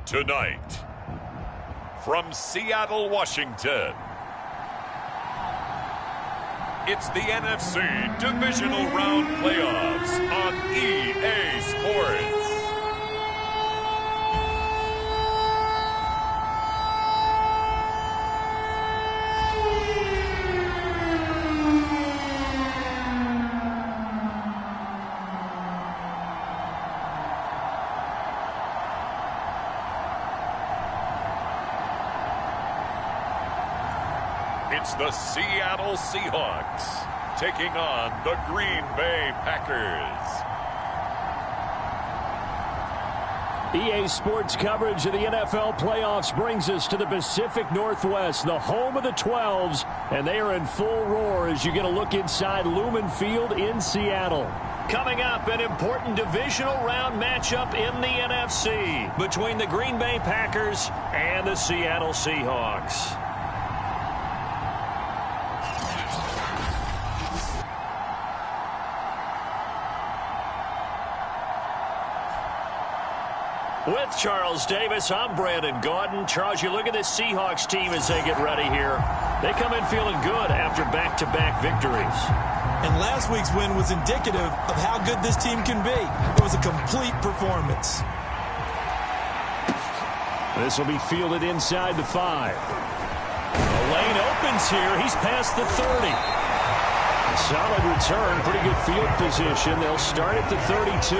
Tonight, from Seattle, Washington, it's the NFC Divisional Round Playoffs on EA Sports. It's the Seattle Seahawks taking on the Green Bay Packers. EA Sports coverage of the NFL playoffs brings us to the Pacific Northwest, the home of the 12s, and they are in full roar as you get a look inside Lumen Field in Seattle. Coming up, an important divisional round matchup in the NFC between the Green Bay Packers and the Seattle Seahawks. With Charles Davis, I'm Brandon Gaudin. Charles, you look at this Seahawks team as they get ready here. They come in feeling good after back-to-back victories. And last week's win was indicative of how good this team can be. It was a complete performance. This will be fielded inside the 5. The lane opens here. He's past the 30. Solid return, pretty good field position. They'll start at the 32.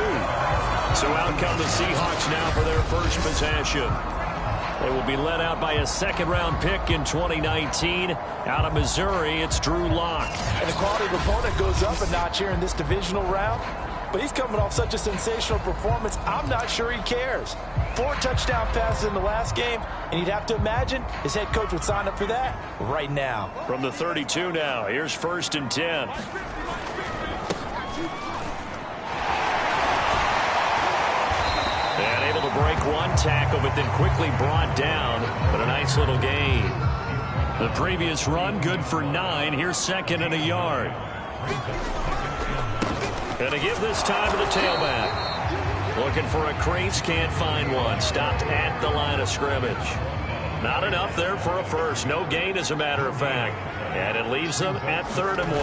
So out come the Seahawks now for their first possession. They will be led out by a second-round pick in 2019. Out of Missouri, it's Drew Lock. And the quality of opponent goes up a notch here in this divisional round. But he's coming off such a sensational performance, I'm not sure he cares. 4 touchdown passes in the last game, and you'd have to imagine his head coach would sign up for that right now. From the 32 now, here's 1st and 10. And able to break one tackle, but then quickly brought down. But a nice little gain. The previous run, good for 9. Here's 2nd and a yard. And to give this time to the tailback. Looking for a crease, can't find one. Stopped at the line of scrimmage. Not enough there for a first. No gain, as a matter of fact. And it leaves them at 3rd and 1.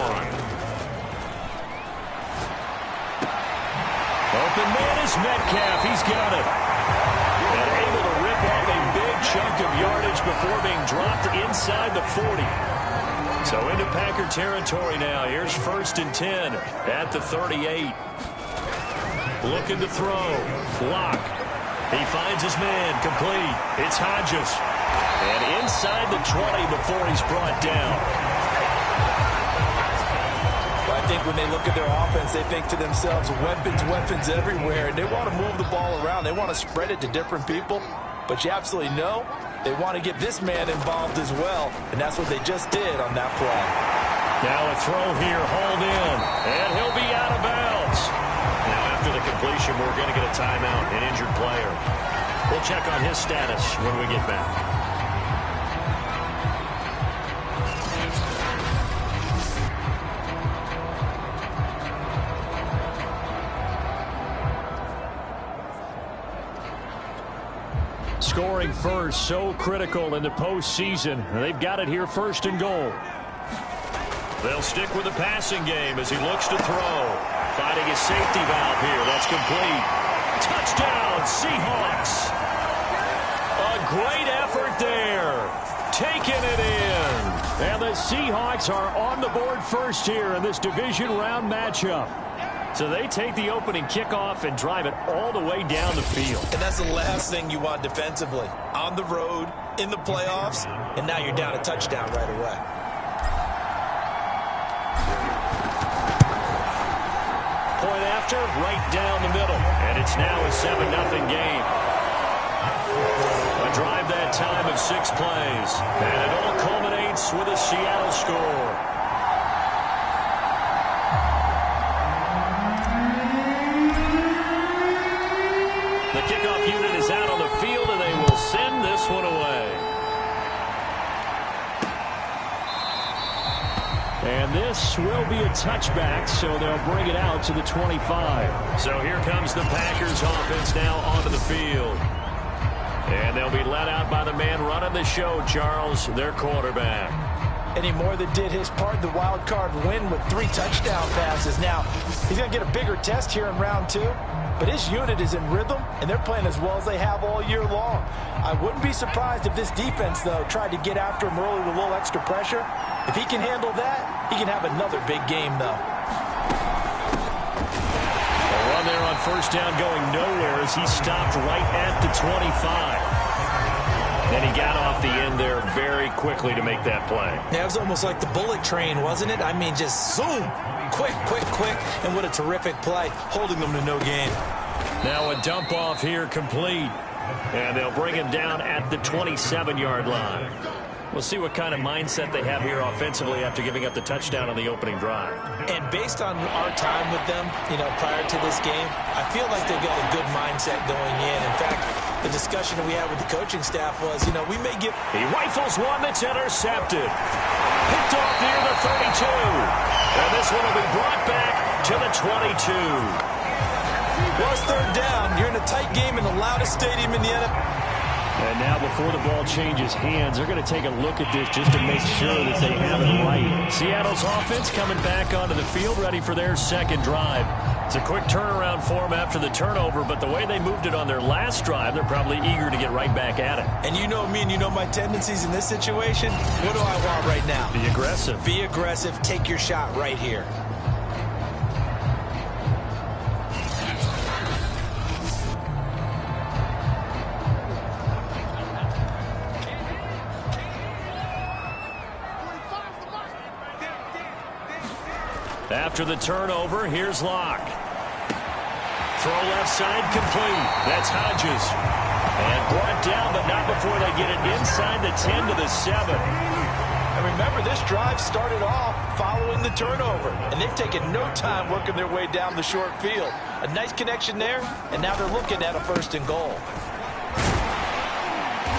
Open man is Metcalf. He's got it. And able to rip off a big chunk of yardage before being dropped inside the 40. So into Packer territory now. Here's 1st and 10 at the 38. Looking to throw. Lock. He finds his man. Complete. It's Hodges. And inside the 20 before he's brought down. I think when they look at their offense, they think to themselves, weapons everywhere. And they want to move the ball around. They want to spread it to different people. But you absolutely know they want to get this man involved as well. And that's what they just did on that play. Now a throw here, hauled in. And he'll be out of bounds. Now after the completion, we're going to get a timeout, an injured player. We'll check on his status when we get back. Scoring first, so critical in the postseason. They've got it here, 1st and goal. They'll stick with the passing game as he looks to throw. Finding his safety valve here. That's complete. Touchdown, Seahawks. A great effort there. Taking it in. And the Seahawks are on the board first here in this division round matchup. So they take the opening kickoff and drive it all the way down the field. And that's the last thing you want defensively. On the road, in the playoffs, and now you're down a touchdown right away. Point after, right down the middle. And it's now a 7-0 game. A drive that time of 6 plays. And it all culminates with a Seattle score. The kickoff unit is out on the field, and they will send this one away. And this will be a touchback, so they'll bring it out to the 25. So here comes the Packers offense now onto the field. And they'll be let out by the man running the show, Charles, their quarterback. And he more than did his part in the wild card win with 3 touchdown passes. Now, he's going to get a bigger test here in round 2, but his unit is in rhythm, and they're playing as well as they have all year long. I wouldn't be surprised if this defense, though, tried to get after him early with a little extra pressure. If he can handle that, he can have another big game, though. A run there on first down going nowhere as he stopped right at the 25. Then he got off the end there very quickly to make that play. Yeah, it was almost like the bullet train, wasn't it? I mean, just zoom. Quick, quick, quick. And what a terrific play, holding them to no gain. Now a dump off here complete. And they'll bring him down at the 27-yard line. We'll see what kind of mindset they have here offensively after giving up the touchdown on the opening drive. And based on our time with them, prior to this game, I feel like they've got a good mindset going in. In fact, the discussion that we had with the coaching staff was, we may give... He rifles one that's intercepted. Picked off near the 32. And this one will be brought back to the 22. Well, it's third down. You're in a tight game in the loudest stadium in the NFL. And now before the ball changes hands, they're going to take a look at this just to make sure that they have it right. Seattle's offense coming back onto the field, ready for their second drive. It's a quick turnaround for them after the turnover, but the way they moved it on their last drive, they're probably eager to get right back at it. And you know me and you know my tendencies in this situation. What do I want right now? Be aggressive. Be aggressive. Take your shot right here. After the turnover, here's Locke. Throw left side complete. That's Hodges. And brought down, but not before they get it inside the 10 to the 7. And remember, this drive started off following the turnover. And they've taken no time working their way down the short field. A nice connection there, and now they're looking at a 1st and goal.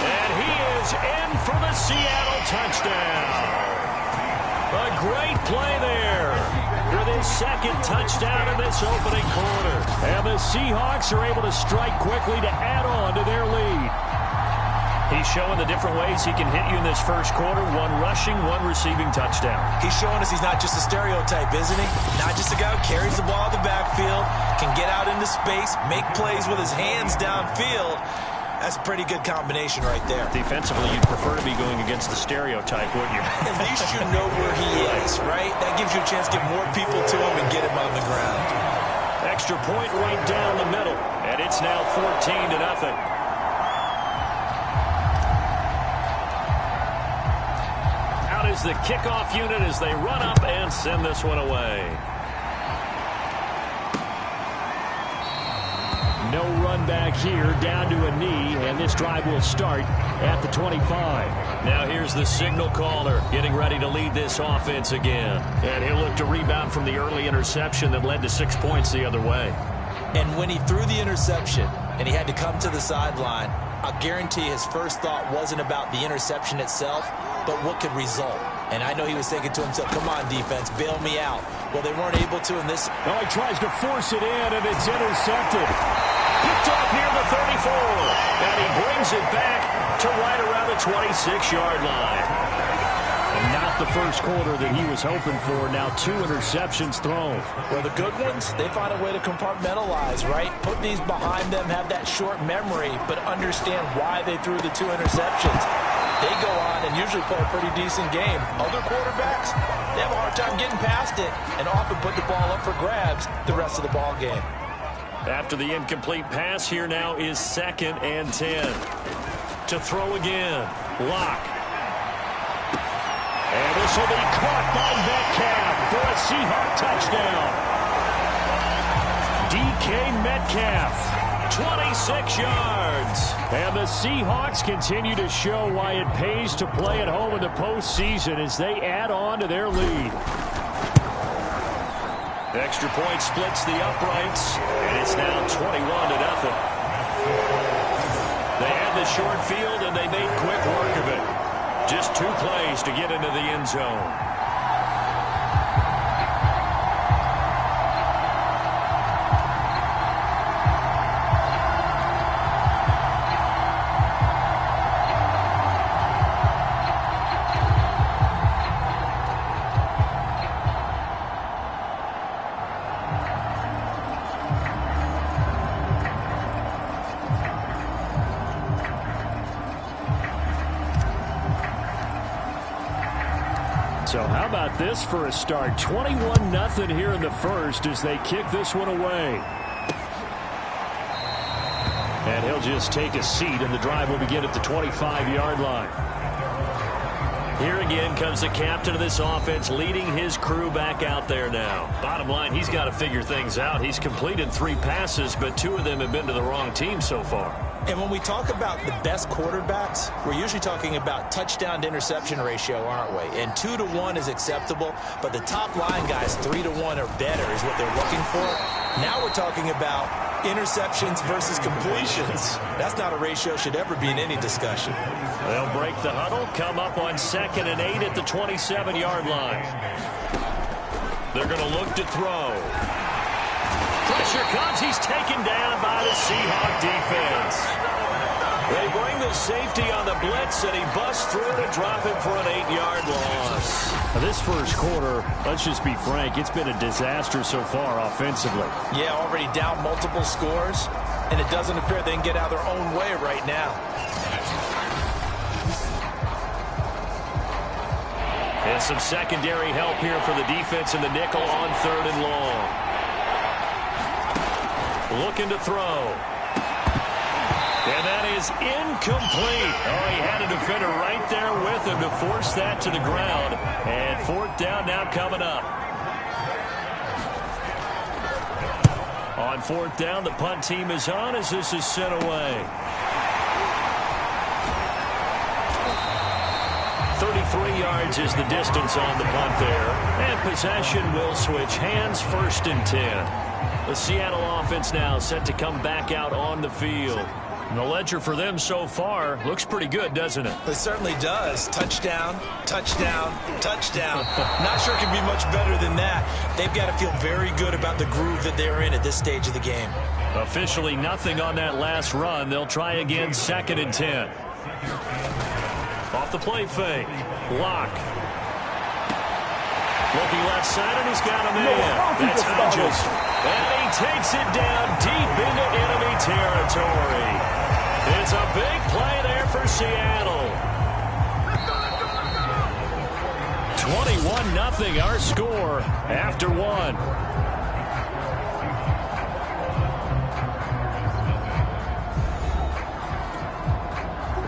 And he is in for the Seattle touchdown. A great play there for his second touchdown in this opening quarter. And the Seahawks are able to strike quickly to add on to their lead. He's showing the different ways he can hit you in this first quarter. 1 rushing, 1 receiving touchdown. He's showing us he's not just a stereotype, isn't he? Not just a guy who carries the ball in the backfield, can get out into space, make plays with his hands downfield. That's a pretty good combination right there. Defensively, you'd prefer to be going against the stereotype, wouldn't you? At least you know where he is, right? That gives you a chance to get more people to him and get him on the ground. Extra point right down the middle, and it's now 14-0. Out is the kickoff unit as they run up and send this one away. No run back here, down to a knee, and this drive will start at the 25. Now here's the signal caller, getting ready to lead this offense again. And he'll look to rebound from the early interception that led to 6 points the other way. And when he threw the interception and he had to come to the sideline, I guarantee his first thought wasn't about the interception itself, but what could result. And I know he was thinking to himself, come on, defense, bail me out. Well, they weren't able to in this. Oh, he tries to force it in, and it's intercepted. Picked off near the 34. And he brings it back to right around the 26-yard line. And not the first quarter that he was hoping for. Now 2 interceptions thrown. Well, the good ones, they find a way to compartmentalize, right? Put these behind them, have that short memory, but understand why they threw the 2 interceptions. They go on and usually play a pretty decent game. Other quarterbacks, they have a hard time getting past it and often put the ball up for grabs the rest of the ball game. After the incomplete pass, here now is 2nd and 10. To throw again, Locke. And this will be caught by Metcalf for a Seahawk touchdown. DK Metcalf, 26 yards. And the Seahawks continue to show why it pays to play at home in the postseason as they add on to their lead. Extra point splits the uprights, and it's now 21-0. They had the short field, and they made quick work of it. Just 2 plays to get into the end zone. So how about this for a start? 21-0 here in the first as they kick this one away. And he'll just take a seat, and the drive will begin at the 25-yard line. Here again comes the captain of this offense leading his crew back out there now. Bottom line, he's got to figure things out. He's completed 3 passes, but 2 of them have been to the wrong team so far. And when we talk about the best quarterbacks, we're usually talking about touchdown to interception ratio, aren't we? And 2 to 1 is acceptable, but the top line guys, 3 to 1 or better is what they're looking for. Now we're talking about interceptions versus completions. That's not a ratio should ever be in any discussion. They'll break the huddle, come up on 2nd and 8 at the 27-yard line. They're going to look to throw. Pressure comes. He's taken down by the Seahawks defense. They bring the safety on the blitz, and he busts through to drop him for an 8-yard loss. Now this first quarter, let's just be frank, it's been a disaster so far offensively. Yeah, already down multiple scores, and it doesn't appear they can get out of their own way right now. And some secondary help here for the defense in the nickel on 3rd and long. Looking to throw. And that is incomplete. Oh, he had a defender right there with him to force that to the ground. And 4th down now coming up. On 4th down, the punt team is on as this is sent away. 33 yards is the distance on the punt there. And possession will switch hands, 1st and 10. The Seattle offense now set to come back out on the field. And the ledger for them so far looks pretty good, doesn't it? It certainly does. Touchdown, touchdown, touchdown. Not sure it can be much better than that. They've got to feel very good about the groove that they're in at this stage of the game. Officially nothing on that last run. They'll try again 2nd and 10. Off the play fake. Lock. Looking left side, and he's got him in. That's Hodges. And he takes it down deep into enemy territory. It's a big play there for Seattle. 21-0 our score after 1.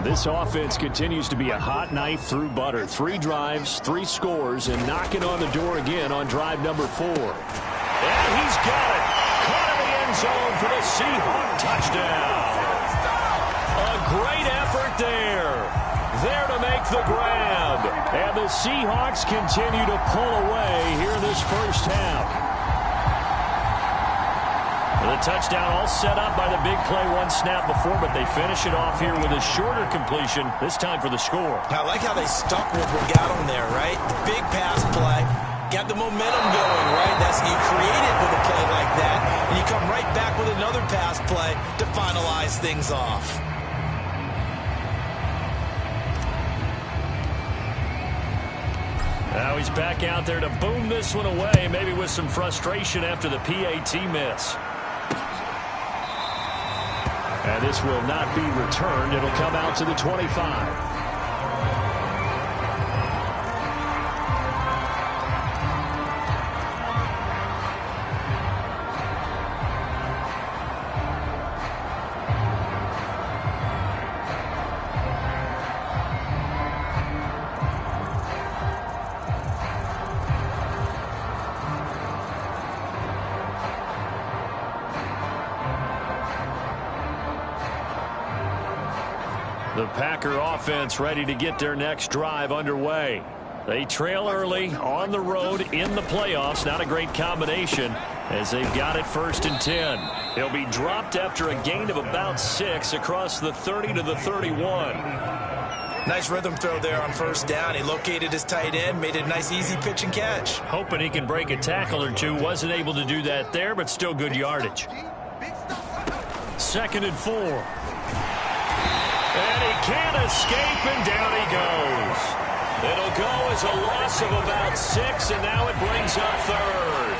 This offense continues to be a hot knife through butter. 3 drives, 3 scores, and knocking on the door again on drive number 4. And he's got it. Caught in the end zone for the Seahawks touchdown. A great effort there. There to make the grab. And the Seahawks continue to pull away here in this first half. The touchdown all set up by the big play 1 snap before, but they finish it off here with a shorter completion, this time for the score. I like how they stuck with what got them there, right? The big pass play, got the momentum going, right? That's you create it with a play like that, and you come right back with another pass play to finalize things off. Now he's back out there to boom this one away, maybe with some frustration after the PAT miss. And this will not be returned. It'll come out to the 25. The Packer offense ready to get their next drive underway. They trail early on the road in the playoffs. Not a great combination as they've got it 1st and 10. He'll be dropped after a gain of about 6 across the 30 to the 31. Nice rhythm throw there on 1st down. He located his tight end, made it a nice easy pitch and catch. Hoping he can break a tackle or 2. Wasn't able to do that there, but still good yardage. 2nd and 4. And he can't escape, and down he goes. It'll go as a loss of about 6, and now it brings up 3rd.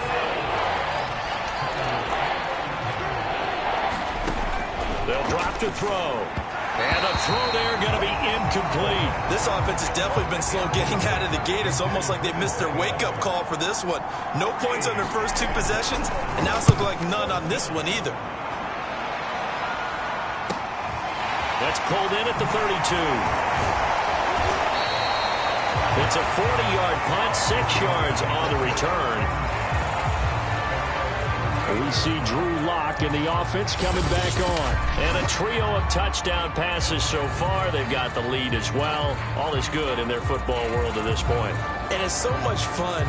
They'll drop to throw. And the throw there going to be incomplete. This offense has definitely been slow getting out of the gate. It's almost like they missed their wake-up call for this one. No points on their first 2 possessions, and now it's looking like none on this one either. That's pulled in at the 32. It's a 40-yard punt, 6 yards on the return. We see Drew Lock in the offense coming back on. And a trio of touchdown passes so far. They've got the lead as well. All is good in their football world at this point. And it's so much fun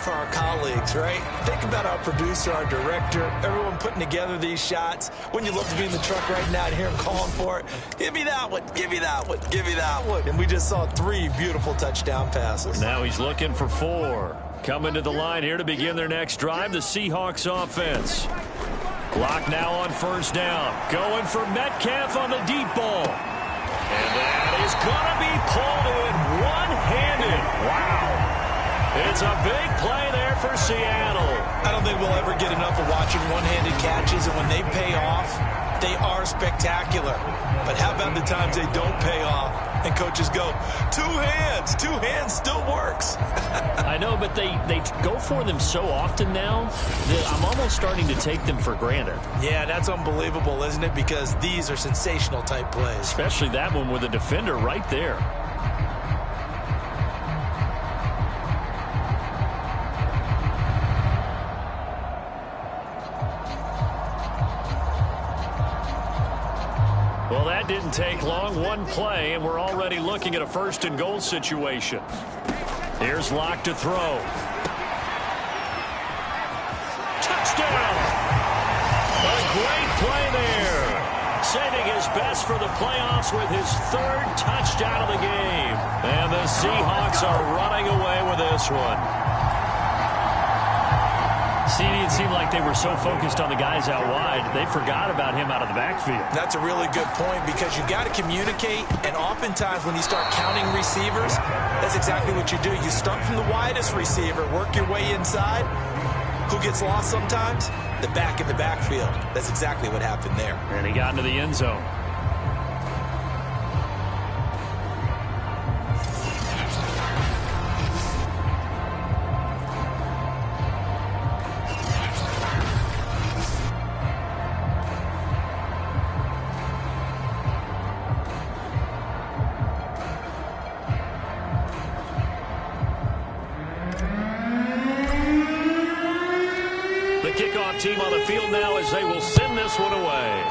for our colleagues, right? Think about our producer, our director, everyone putting together these shots. Wouldn't you love to be in the truck right now and hear him calling for it? Give me that one, give me that one, give me that one. And we just saw 3 beautiful touchdown passes. Now he's looking for 4. Coming to the line here to begin their next drive, the Seahawks offense. Clock now on first down. Going for Metcalf on the deep ball. And that is going to be pulled in one-handed. Wow. It's a big play there for Seattle. I don't think we'll ever get enough of watching one-handed catches, and when they pay off, they are spectacular. But how about the times they don't pay off and coaches go, 2 hands, 2 hands still works. I know, but they go for them so often now that I'm almost starting to take them for granted. Yeah, that's unbelievable, isn't it? Because these are sensational type plays. Especially that one with a defender right there. Well, that didn't take long. One play, and we're already looking at a 1st and goal situation. Here's Lock to throw. Touchdown! A great play there. Saving his best for the playoffs with his 3rd touchdown of the game. And the Seahawks are running away with this one. It seemed like they were so focused on the guys out wide, they forgot about him out of the backfield. That's a really good point because you've got to communicate, and oftentimes when you start counting receivers, that's exactly what you do. You start from the widest receiver, work your way inside. Who gets lost sometimes? The back in the backfield. That's exactly what happened there. And he got into the end zone. Kickoff team on the field now as they will send this one away.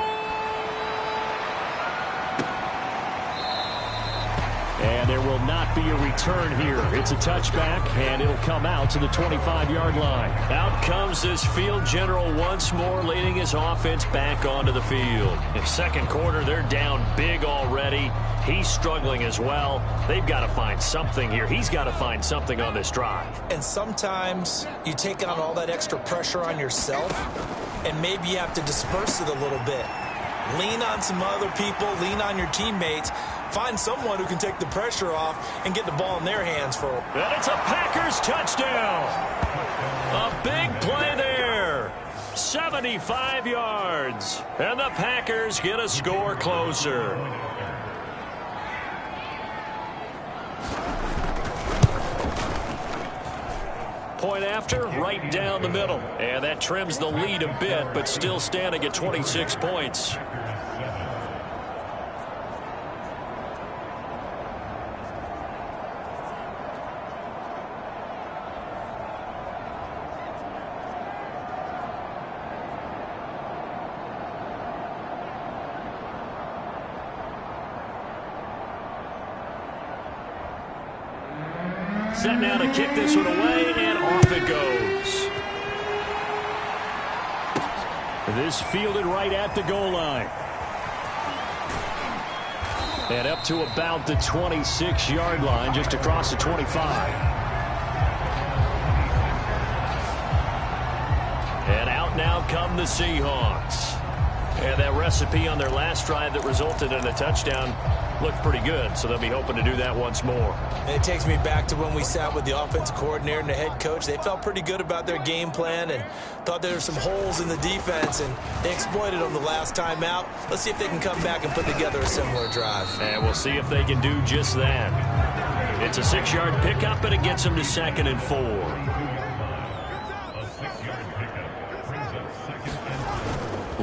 And there will not be a return here. It's a touchback, and it'll come out to the 25-yard line. Out comes this field general once more, leading his offense back onto the field. In second quarter, they're down big already. He's struggling as well. They've got to find something here. He's got to find something on this drive. And sometimes you take on all that extra pressure on yourself, and maybe you have to disperse it a little bit. Lean on some other people. Lean on your teammates. Find someone who can take the pressure off and get the ball in their hands for them. And it's a Packers touchdown. A big play there. 75 yards. And the Packers get a score closer. Point after, right down the middle. And that trims the lead a bit, but still standing at 26 points. Set now to kick this one away, and off it goes. This fielded right at the goal line. And up to about the 26-yard line, just across the 25. And out now come the Seahawks. And that recipe on their last drive that resulted in a touchdown looked pretty good, so they'll be hoping to do that once more. And it takes me back to when we sat with the offensive coordinator and the head coach. They felt pretty good about their game plan and thought there were some holes in the defense, and they exploited them the last time out. Let's see if they can come back and put together a similar drive. And we'll see if they can do just that. It's a 6-yard pickup, and it gets them to 2nd and 4.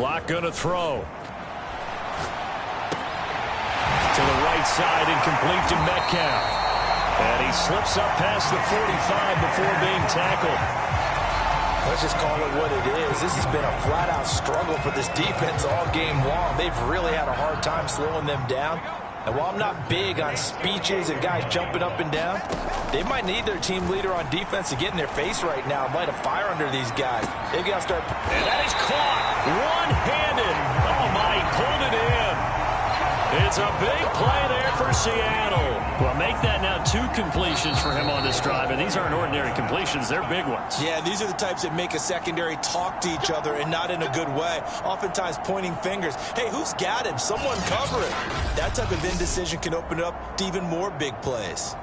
Locke going to throw. To the right side and complete to Metcalf. And he slips up past the 45 before being tackled. Let's just call it what it is. This has been a flat-out struggle for this defense all game long. They've really had a hard time slowing them down. And while I'm not big on speeches and guys jumping up and down, they might need their team leader on defense to get in their face right now and light a fire under these guys. They've got to start. And that is caught one-handed. Oh, my, he pulled it in. It's a big play there for Seattle. Well, make that now 2 completions for him on this drive, and these aren't ordinary completions. They're big ones. Yeah, these are the types that make a secondary talk to each other and not in a good way. Oftentimes pointing fingers. Hey, who's got him? Someone cover it. That type of indecision can open it up to even more big plays.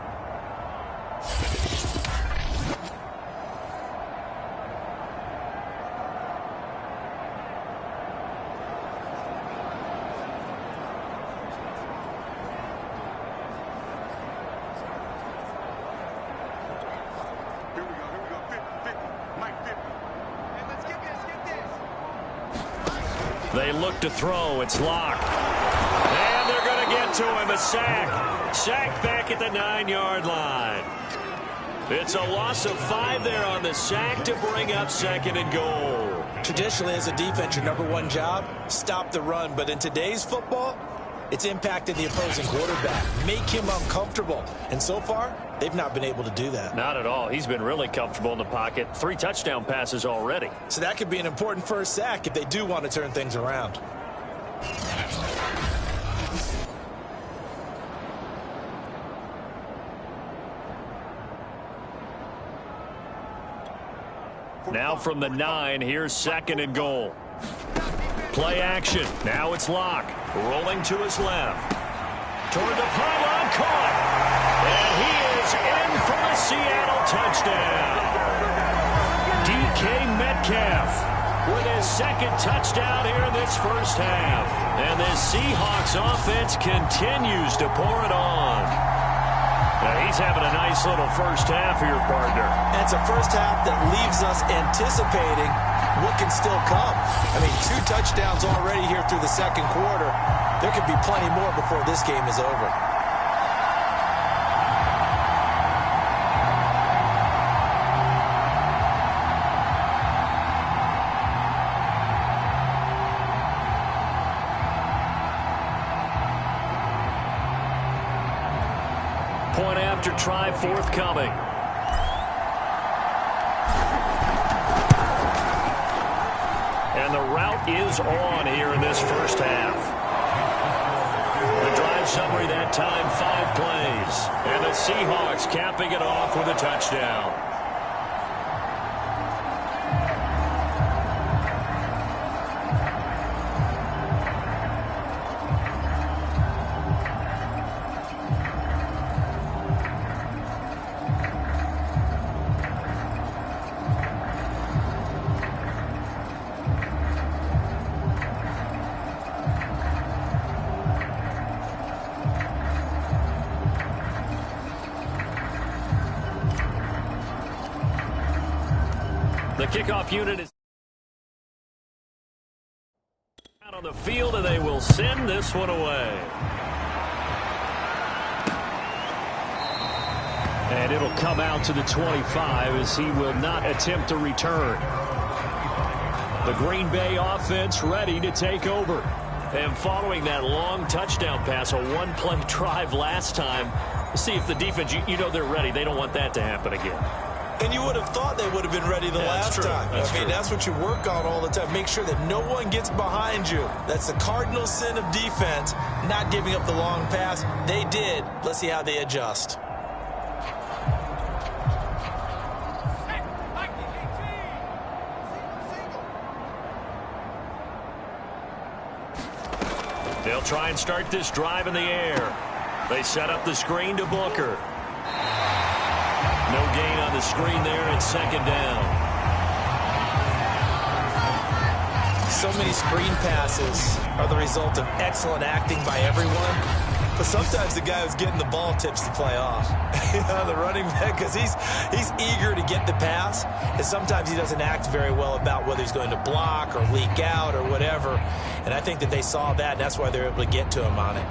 They look to throw. It's Locke. And they're going to get to him. A sack. Sack back at the 9-yard line. It's a loss of 5 there on the sack to bring up 2nd and goal. Traditionally, as a defense, your #1 job, stop the run. But in today's football, it's impacted the opposing quarterback. Make him uncomfortable. And so far, they've not been able to do that. Not at all. He's been really comfortable in the pocket. 3 touchdown passes already. So that could be an important first sack if they do want to turn things around. Now from the 9, here's 2nd and goal. Play action. Now it's Locke. Rolling to his left. Toward the pylon, caught. And he is in for a Seattle touchdown. DK Metcalf with his 2nd touchdown here in this first half. And this Seahawks offense continues to pour it on. Now he's having a nice little first half here, partner. And it's a first half that leaves us anticipating what can still come. I mean, 2 touchdowns already here through the 2nd quarter. There could be plenty more before this game is over. Point after try forthcoming. And the route is on here in this first half. The drive summary that time, 5 plays. And the Seahawks capping it off with a touchdown. The kickoff unit is out on the field, and they will send this one away. And it'll come out to the 25 as he will not attempt a return. The Green Bay offense ready to take over. And following that long touchdown pass, a 1-play drive last time, see if the defense, you know they're ready. They don't want that to happen again. And you would have thought they would have been ready the last time. I mean, that's what you work on all the time. Make sure that no one gets behind you. That's the cardinal sin of defense, not giving up the long pass. They did. Let's see how they adjust. They'll try and start this drive in the air. They set up the screen to Booker. No gain on the screen there. It's second down. So many screen passes are the result of excellent acting by everyone. But sometimes the guy who's getting the ball tips the play off. The running back, because he's eager to get the pass, and sometimes he doesn't act very well about whether he's going to block or leak out or whatever. And I think that they saw that, and that's why they're able to get to him on it.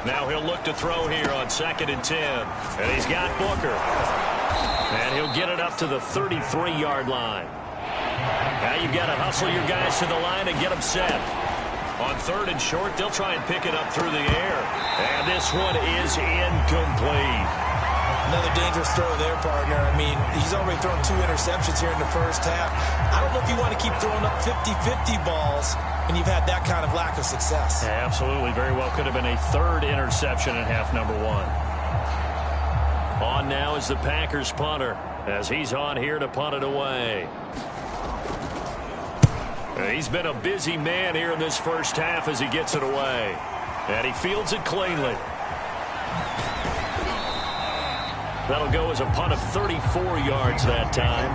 Now he'll look to throw here on 2nd and 10. And he's got Booker. And he'll get it up to the 33-yard line. Now you've got to hustle your guys to the line and get them set. On 3rd and short, they'll try and pick it up through the air. And this one is incomplete. Another dangerous throw there, partner. I mean, he's already thrown 2 interceptions here in the first half. I don't know if you want to keep throwing up 50-50 balls when you've had that kind of lack of success. Yeah, absolutely. Very well could have been a 3rd interception in half number 1. On now is the Packers punter as he's on here to punt it away. He's been a busy man here in this first half as he gets it away. And he fields it cleanly. That'll go as a punt of 34 yards that time.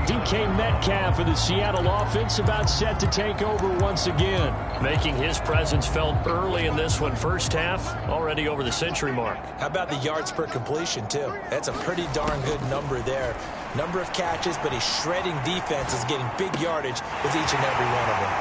DK Metcalf for the Seattle offense about set to take over once again. Making his presence felt early in this one. First half, already over the century mark. How about the yards per completion, too? That's a pretty darn good number there. Number of catches, but his shredding defense is getting big yardage with each and every one of them.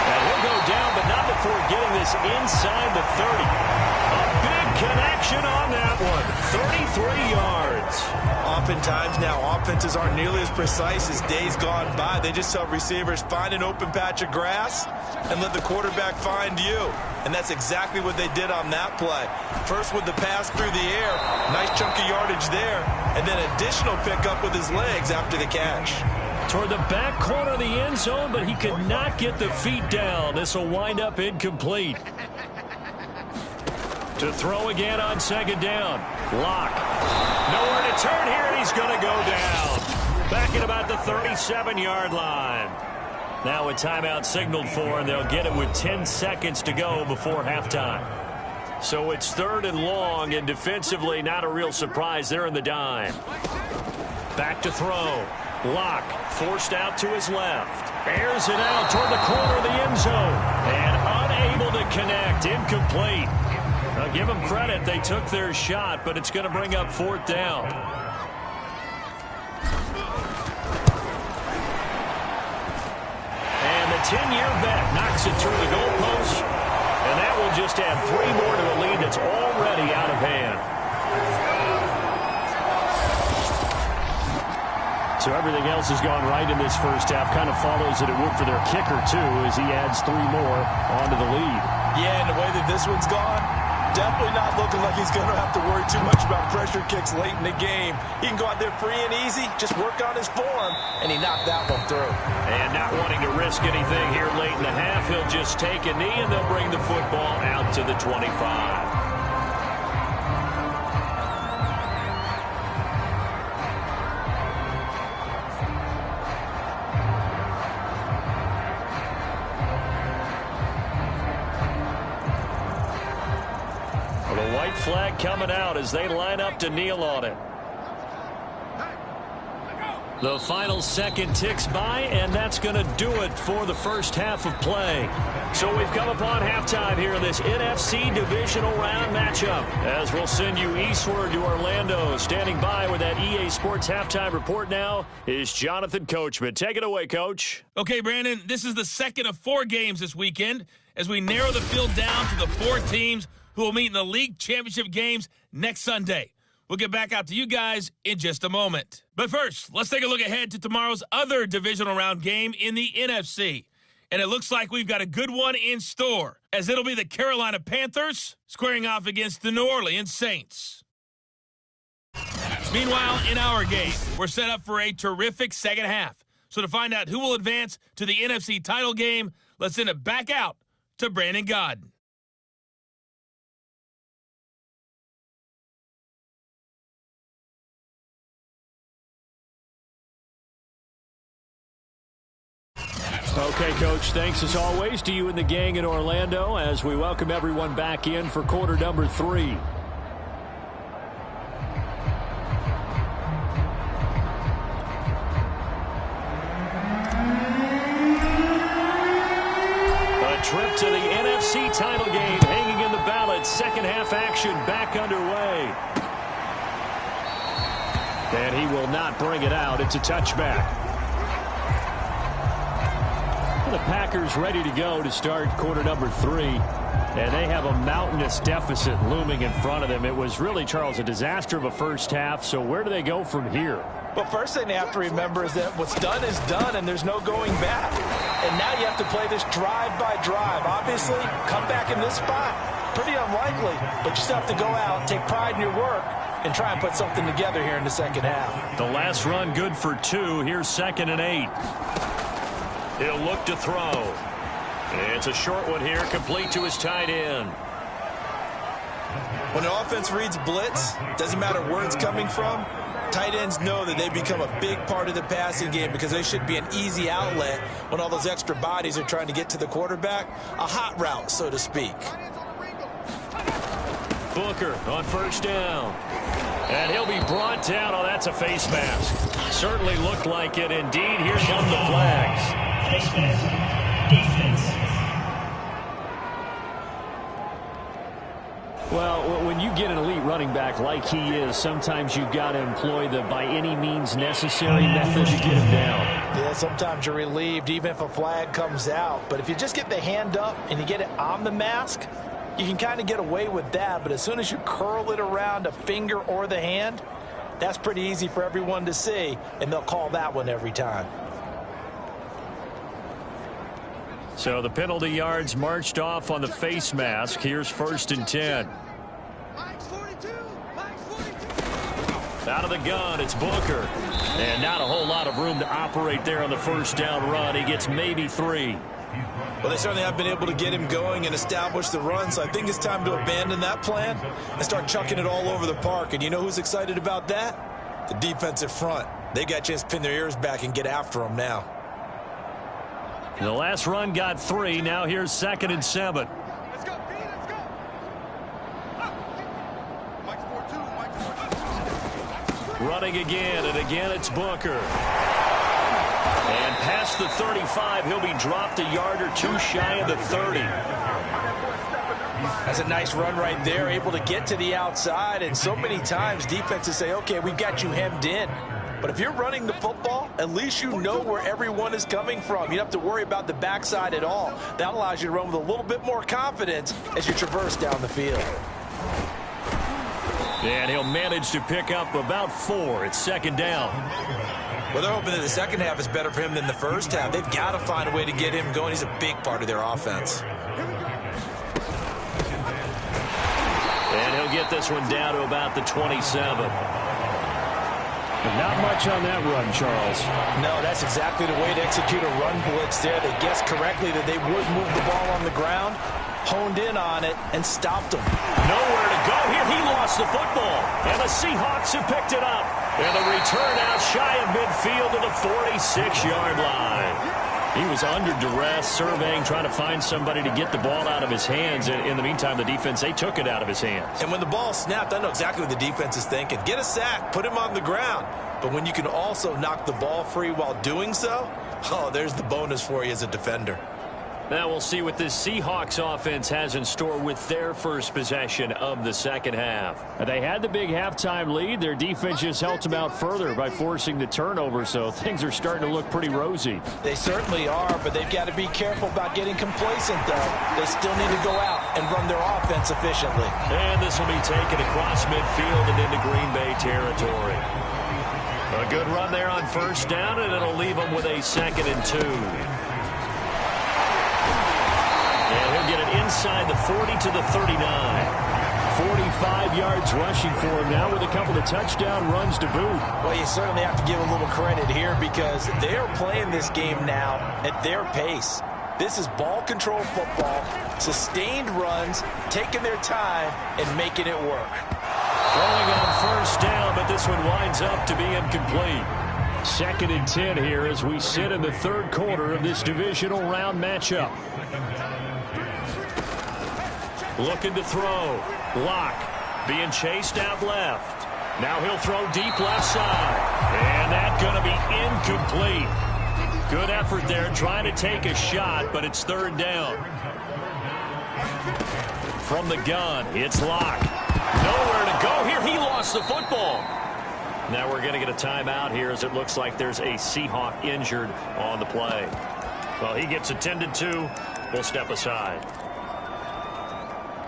And he'll go down, but not before getting this inside the 30. A big connection on that one. 33 yards. Oftentimes now, offenses aren't nearly as precise as days gone by. They just help receivers find an open patch of grass and let the quarterback find you. And that's exactly what they did on that play. First with the pass through the air, nice chunk of yardage there, and then additional pickup with his legs after the catch. Toward the back corner of the end zone, but he could not get the feet down. This will wind up incomplete. To throw again on 2nd down. Lock. Nowhere to turn here, and he's going to go down. Back at about the 37-yard line. Now a timeout signaled for, and they'll get it with 10 seconds to go before halftime. So it's 3rd and long, and defensively not a real surprise. They're in the dime. Back to throw. Lock forced out to his left. Airs it out toward the corner of the end zone. And unable to connect. Incomplete. Now give them credit. They took their shot, but it's going to bring up 4th down. And the 10-year vet knocks it through the goalpost. And that will just add 3 more to a lead that's already out of hand. So everything else has gone right in this first half. Kind of follows that it would for their kicker, too, as he adds 3 more onto the lead. Yeah, and the way that this one's gone, definitely not looking like he's going to have to worry too much about pressure kicks late in the game. He can go out there free and easy, just work on his form, and he knocked that one through. And not wanting to risk anything here late in the half, he'll just take a knee, and they'll bring the football out to the 25. Flag coming out as they line up to kneel on it. The final second ticks by, and that's going to do it for the first half of play. So we've come upon halftime here in this NFC Divisional Round matchup, as we'll send you eastward to Orlando. Standing by with that EA Sports halftime report now is Jonathan Coachman. Take it away, Coach. Okay, Brandon, this is the second of 4 games this weekend as we narrow the field down to the 4 teams who will meet in the league championship games next Sunday. We'll get back out to you guys in just a moment. But first, let's take a look ahead to tomorrow's other divisional round game in the NFC. And it looks like we've got a good one in store, as it'll be the Carolina Panthers squaring off against the New Orleans Saints. Meanwhile, in our game, we're set up for a terrific second half. So to find out who will advance to the NFC title game, let's send it back out to Brandon Godden. Okay, Coach, thanks as always to you and the gang in Orlando as we welcome everyone back in for quarter number 3. A trip to the NFC title game hanging in the balance. Second half action back underway. And he will not bring it out. It's a touchback. The Packers ready to go to start quarter number 3. And they have a mountainous deficit looming in front of them. It was really, Charles, a disaster of a first half. So where do they go from here? Well, first thing they have to remember is that what's done is done, and there's no going back. And now you have to play this drive by drive. Obviously, come back in this spot, pretty unlikely. But you still have to go out, take pride in your work, and try and put something together here in the second half. The last run good for 2. Here's 2nd and 8. He'll look to throw. It's a short one here, complete to his tight end. When the offense reads blitz, doesn't matter where it's coming from, tight ends know that they become a big part of the passing game because they should be an easy outlet when all those extra bodies are trying to get to the quarterback. A hot route, so to speak. Booker on first down. And he'll be brought down. Oh, that's a face mask. Certainly looked like it. Indeed, here come the flags. Defense. Well, when you get an elite running back like he is, sometimes you've got to employ the by any means necessary method to get him down. Yeah, sometimes you're relieved even if a flag comes out. But if you just get the hand up and you get it on the mask, you can kind of get away with that. But as soon as you curl it around a finger or the hand, that's pretty easy for everyone to see, and they'll call that one every time. So the penalty yards marched off on the face mask. Here's 1st and 10. Out of the gun, it's Booker. And not a whole lot of room to operate there on the first down run. He gets maybe 3. Well, they certainly have been able to get him going and establish the run, so I think it's time to abandon that plan and start chucking it all over the park. And you know who's excited about that? The defensive front. They got a chance to pin their ears back and get after him now. The last run got 3. Now here's 2nd and 7. Let's go, B, let's go. Mike's 4-2, Running again, and again it's Booker. And past the 35, he'll be dropped a yard or 2 shy of the 30. That's a nice run right there, able to get to the outside. And so many times defenses say, okay, we've got you hemmed in. But if you're running the football, at least you know where everyone is coming from. You don't have to worry about the backside at all. That allows you to run with a little bit more confidence as you traverse down the field. And he'll manage to pick up about 4. It's 2nd down. Well, they're hoping that the second half is better for him than the first half. They've got to find a way to get him going. He's a big part of their offense. And he'll get this one down to about the 27. Not much on that run, Charles. No, that's exactly the way to execute a run blitz there. They guessed correctly that they would move the ball on the ground, honed in on it, and stopped them. Nowhere to go here. He lost the football. And the Seahawks have picked it up. And the return out shy of midfield to the 46-yard line. He was under duress, surveying, trying to find somebody to get the ball out of his hands. In the meantime, the defense, they took it out of his hands. And when the ball snapped, I know exactly what the defense is thinking. Get a sack, put him on the ground. But when you can also knock the ball free while doing so, oh, there's the bonus for you as a defender. Now we'll see what this Seahawks offense has in store with their first possession of the second half. They had the big halftime lead. Their defense just helped them out further by forcing the turnover, so things are starting to look pretty rosy. They certainly are, but they've got to be careful about getting complacent, though. They still need to go out and run their offense efficiently. And this will be taken across midfield and into Green Bay territory. A good run there on first down, and it'll leave them with a 2nd and 2. And he'll get it inside the 40 to the 39. 45 yards rushing for him now with a couple of touchdown runs to boot. Well, you certainly have to give a little credit here because they are playing this game now at their pace. This is ball control football, sustained runs, taking their time, and making it work. Throwing on first down, but this one winds up to be incomplete. 2nd and 10 here as we sit in the third quarter of this divisional round matchup. Looking to throw. Locke being chased out left. Now he'll throw deep left side. And that's going to be incomplete. Good effort there trying to take a shot, but it's 3rd down. From the gun, it's Locke. Nowhere to go here. He lost the football. Now we're going to get a timeout here as it looks like there's a Seahawk injured on the play. Well, he gets attended to. We'll step aside.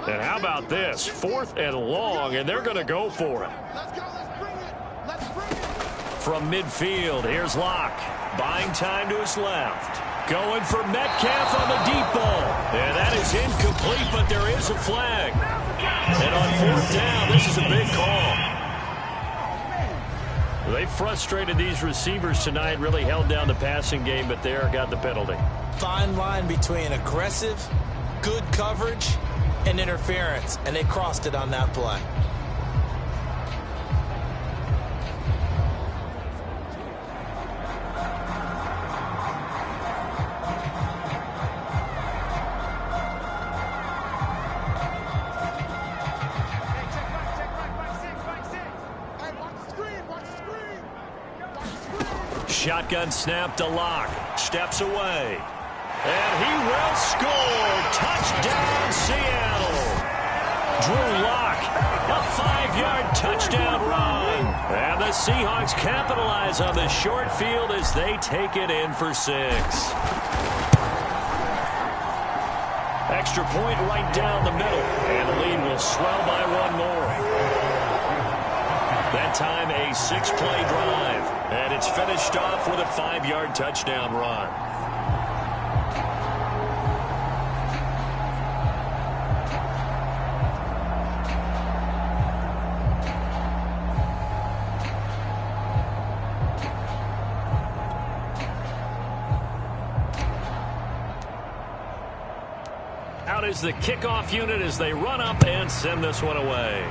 And how about this? 4th and long, and they're going to go for it. Let's go. Let's bring it. Let's bring it. From midfield, here's Locke. Buying time to his left. Going for Metcalf on the deep ball. And that is incomplete, but there is a flag. And on 4th down, this is a big call. They frustrated these receivers tonight, really held down the passing game, but there got the penalty. Fine line between aggressive, good coverage, and interference, and they crossed it on that play. Shotgun snap to Locke. Steps away. And he will score. Touchdown, Seattle. Drew Locke, a 5-yard touchdown run. And the Seahawks capitalize on the short field as they take it in for 6. Extra point right down the middle. And the lead will swell by 1 more. That time a 6-play drive. And it's finished off with a 5-yard touchdown run. Out is the kickoff unit as they run up and send this one away.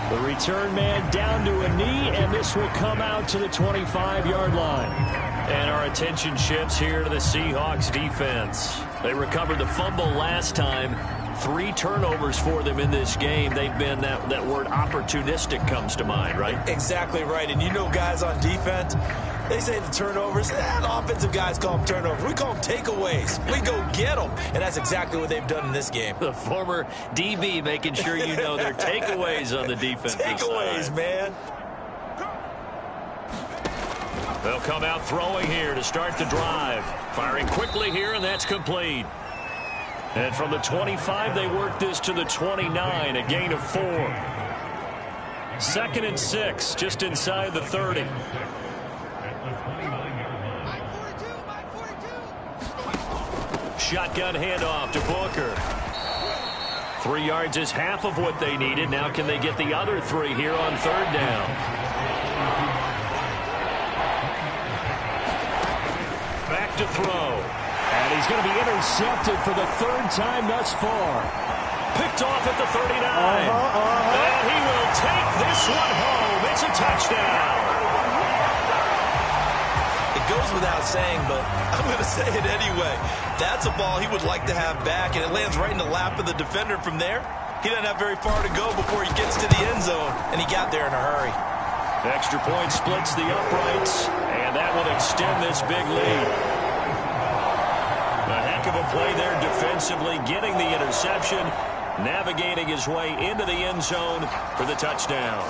The return man down to a knee, and this will come out to the 25-yard line. And our attention shifts here to the Seahawks defense. They recovered the fumble last time. 3 turnovers for them in this game. They've been, that word opportunistic comes to mind, right? Exactly right. And you know guys on defense, they say the turnovers, the offensive guys call them turnovers. We call them takeaways. We go get them. And that's exactly what they've done in this game. The former DB making sure you know their takeaways on the defensive takeaways, side. Man. They'll come out throwing here to start the drive. Firing quickly here, and that's complete. And from the 25, they work this to the 29, a gain of 4. 2nd and 6, just inside the 30. Shotgun handoff to Booker. 3 yards is half of what they needed. Now can they get the other 3 here on 3rd down? Back to throw. And he's going to be intercepted for the 3rd time thus far. Picked off at the 39. And he will take this one home. It's a touchdown. It goes without saying, but I'm going to say it anyway. That's a ball he would like to have back, and it lands right in the lap of the defender from there. He doesn't have very far to go before he gets to the end zone, and he got there in a hurry. Extra point splits the uprights, and that will extend this big lead. A heck of a play there defensively, getting the interception, navigating his way into the end zone for the touchdown.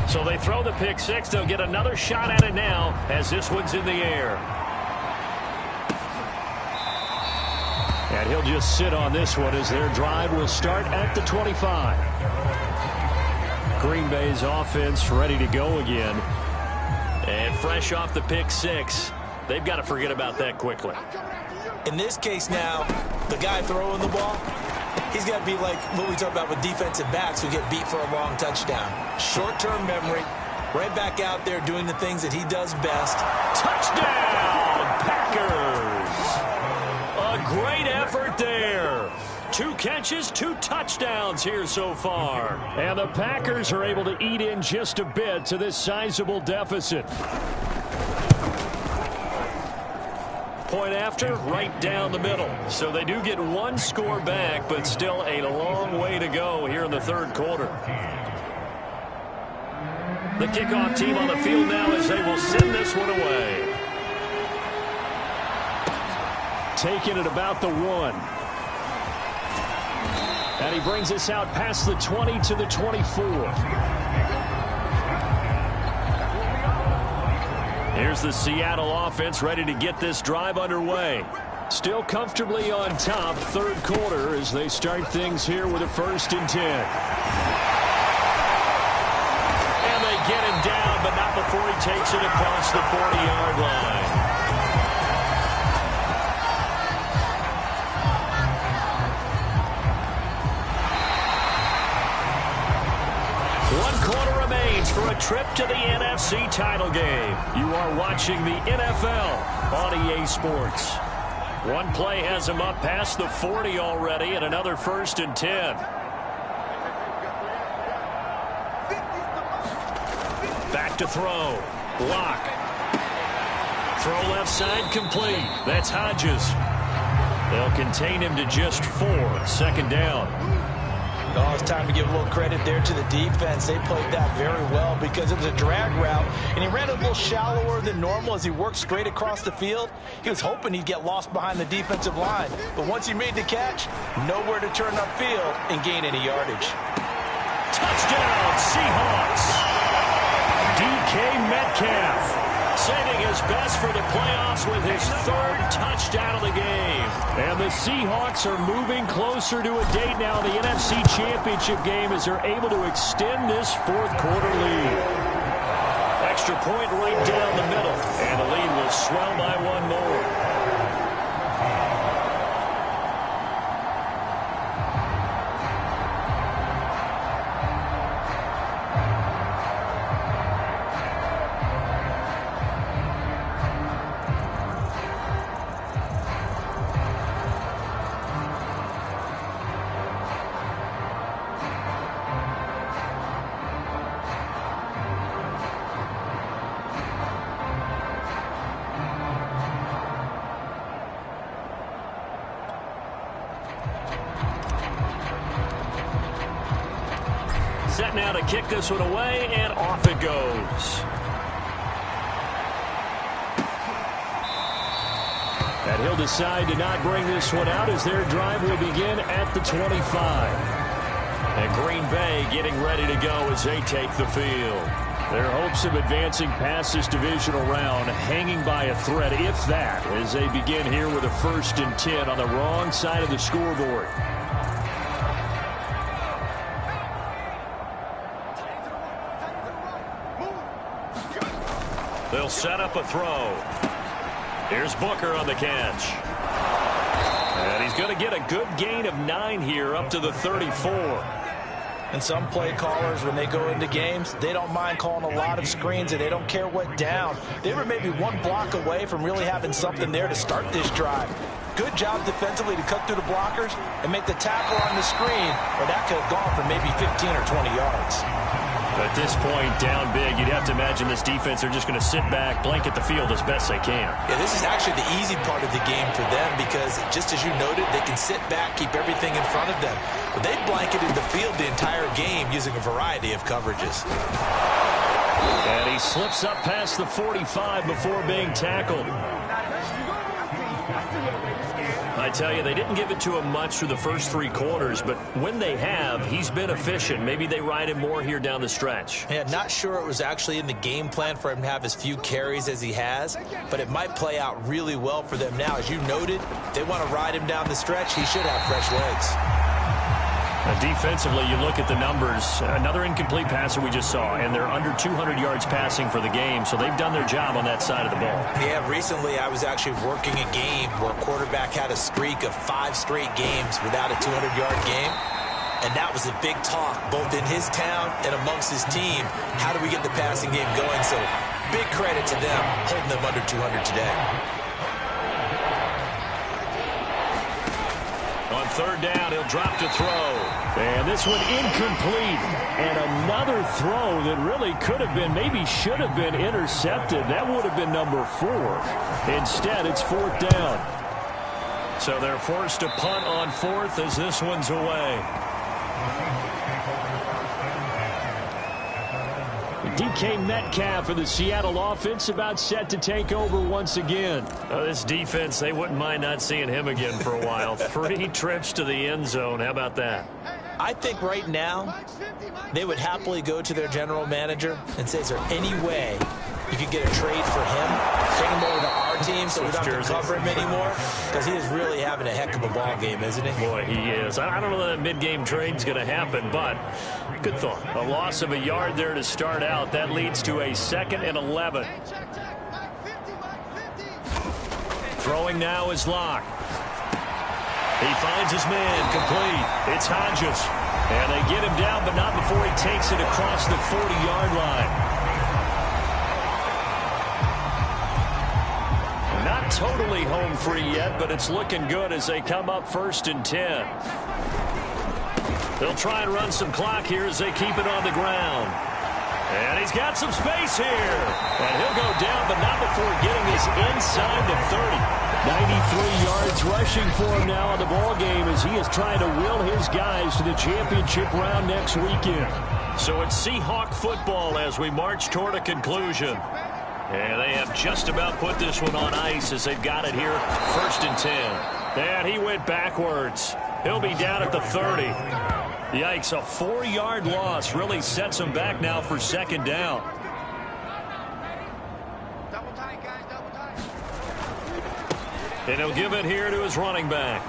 So they throw the pick 6. They'll get another shot at it now as this one's in the air. And he'll just sit on this one as their drive will start at the 25. Green Bay's offense ready to go again. And fresh off the pick six, they've got to forget about that quickly. In this case now, the guy throwing the ball, he's got to be like what we talk about with defensive backs who get beat for a long touchdown. Short-term memory, right back out there doing the things that he does best. Touchdown, Packers! A great effort there. 2 catches, 2 touchdowns here so far. And the Packers are able to eat in just a bit to this sizable deficit. Point after, right down the middle. So they do get 1 score back, but still a long way to go here in the third quarter. The kickoff team on the field now as they will send this one away. Taking it about the 1. And he brings us out past the 20 to the 24. Here's the Seattle offense ready to get this drive underway. Still comfortably on top, third quarter, as they start things here with a 1st and 10. And they get him down, but not before he takes it across the 40-yard line. For a trip to the NFC title game. You are watching the NFL on EA Sports. One play has him up past the 40 already, and another 1st and 10. Back to throw. Block. Throw left side complete. That's Hodges. They'll contain him to just 4. 2nd down. Oh, it's time to give a little credit there to the defense. They played that very well because it was a drag route, and he ran a little shallower than normal as he worked straight across the field. He was hoping he'd get lost behind the defensive line, but once he made the catch, nowhere to turn upfield and gain any yardage. Touchdown, Seahawks! DK Metcalf saving his best for the playoffs with his 3rd touchdown of the game. And the Seahawks are moving closer to a date now in the NFC Championship game as they're able to extend this 4th quarter lead. Extra point right down the middle, and the lead will swell by 1 more. Set now to kick this one away, and off it goes. And he'll decide to not bring this one out as their drive will begin at the 25. And Green Bay getting ready to go as they take the field. Their hopes of advancing past this divisional round hanging by a thread, if that, as they begin here with a 1st and 10 on the wrong side of the scoreboard. They'll set up a throw. Here's Booker on the catch. And he's going to get a good gain of 9 here up to the 34. And some play callers, when they go into games, they don't mind calling a lot of screens, and they don't care what down. They were maybe 1 block away from really having something there to start this drive. Good job defensively to cut through the blockers and make the tackle on the screen, or that could have gone for maybe 15 or 20 yards. At this point, down big, you'd have to imagine this defense are just going to sit back, blanket the field as best they can. Yeah, this is actually the easy part of the game for them because, just as you noted, they can sit back, keep everything in front of them. But they blanketed the field the entire game using a variety of coverages. And he slips up past the 45 before being tackled. A tell you, they didn't give it to him much through the first 3 quarters, but when they have, he's been efficient. Maybe they ride him more here down the stretch. Yeah, not sure it was actually in the game plan for him to have as few carries as he has, but it might play out really well for them now. As you noted, if they want to ride him down the stretch, he should have fresh legs. Defensively, you look at the numbers. Another incomplete passer we just saw, and they're under 200 yards passing for the game, so they've done their job on that side of the ball. Yeah, recently I was actually working a game where a quarterback had a streak of 5 straight games without a 200-yard game, and that was a big talk, both in his town and amongst his team. How do we get the passing game going? So big credit to them holding them under 200 today. On 3rd down, he'll drop to throw. And this one incomplete. And another throw that really could have been, maybe should have been intercepted. That would have been number 4. Instead, it's 4th down. So they're forced to punt on 4th as this one's away. DK Metcalf for the Seattle offense about set to take over once again. This defense, they wouldn't mind not seeing him again for a while. 3 trips to the end zone. How about that? I think right now they would happily go to their general manager and say, is there any way you could get a trade for him, bring him over to our team so we don't have to cover him anymore? Because he is really having a heck of a ball game, isn't he? Boy, he is. I don't know that mid-game trade's going to happen, but good thought. A loss of a yard there to start out. That leads to a 2nd and 11. Throwing now is Locke. He finds his man complete. It's Hodges. And they get him down, but not before he takes it across the 40-yard line. Not totally home free yet, but it's looking good as they come up 1st and 10. They'll try and run some clock here as they keep it on the ground. And he's got some space here. And he'll go down, but not before getting this inside the 30. 93 yards rushing for him now on the ball game as he is trying to will his guys to the championship round next weekend. So it's Seahawk football as we march toward a conclusion. And they have just about put this one on ice as they've got it here 1st and 10. And he went backwards. He'll be down at the 30. Yikes, a 4-yard loss really sets him back now for 2nd down. Double tight, guys, double tight. And he'll give it here to his running back.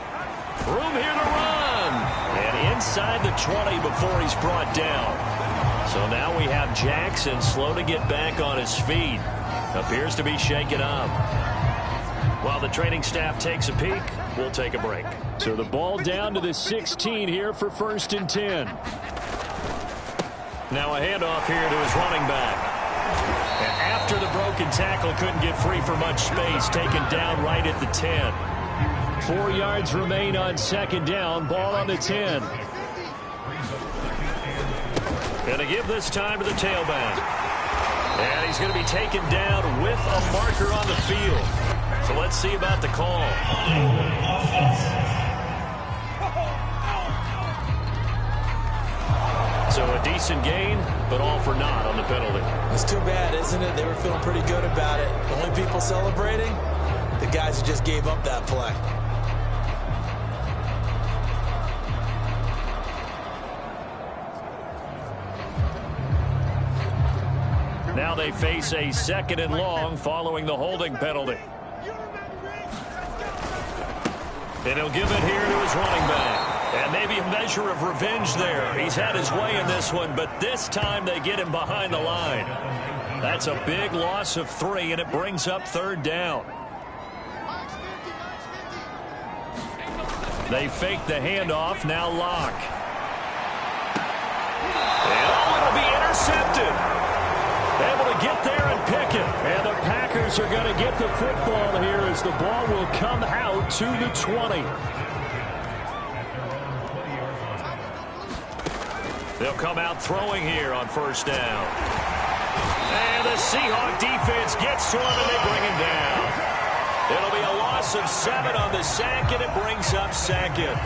Room here to run. And inside the 20 before he's brought down. So now we have Jackson slow to get back on his feet. Appears to be shaken up. While the training staff takes a peek, we'll take a break. So the ball down to the 16 here for 1st and 10. Now a handoff here to his running back. And after the broken tackle, couldn't get free for much space, taken down right at the 10. 4 yards remain on 2nd down. Ball on the 10. Going to give this time to the tailback. And he's going to be taken down with a marker on the field. So let's see about the call. So a decent gain, but all for naught on the penalty. It's too bad, isn't it? They were feeling pretty good about it. The only people celebrating, the guys who just gave up that play. Now they face a 2nd and long following the holding penalty. And he'll give it here to his running back. And maybe a measure of revenge there. He's had his way in this one, but this time they get him behind the line. That's a big loss of 3, and it brings up 3rd down. They fake the handoff. Now Locke. And it'll be intercepted. Able to get there and pick it. And the Packers are going to get the football here as the ball will come out to the 20. They'll come out throwing here on 1st down. And the Seahawk defense gets to him and they bring him down. It'll be a loss of 7 on the sack, and it brings up 2nd.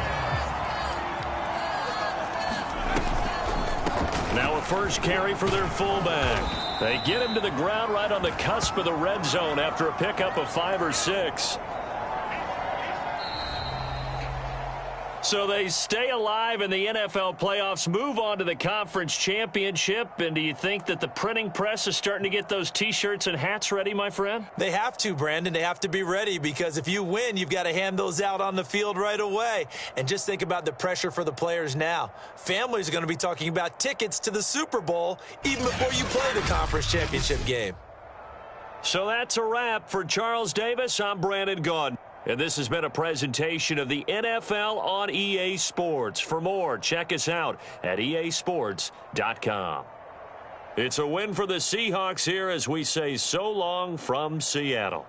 Now a first carry for their fullback. They get him to the ground right on the cusp of the red zone after a pickup of 5 or 6. So they stay alive in the NFL playoffs, move on to the conference championship. And do you think that the printing press is starting to get those T-shirts and hats ready, my friend? They have to, Brandon. They have to be ready because if you win, you've got to hand those out on the field right away. And just think about the pressure for the players now. Families are going to be talking about tickets to the Super Bowl even before you play the conference championship game. So that's a wrap. For Charles Davis, I'm Brandon Gaudin. And this has been a presentation of the NFL on EA Sports. For more, check us out at easports.com. It's a win for the Seahawks here as we say so long from Seattle.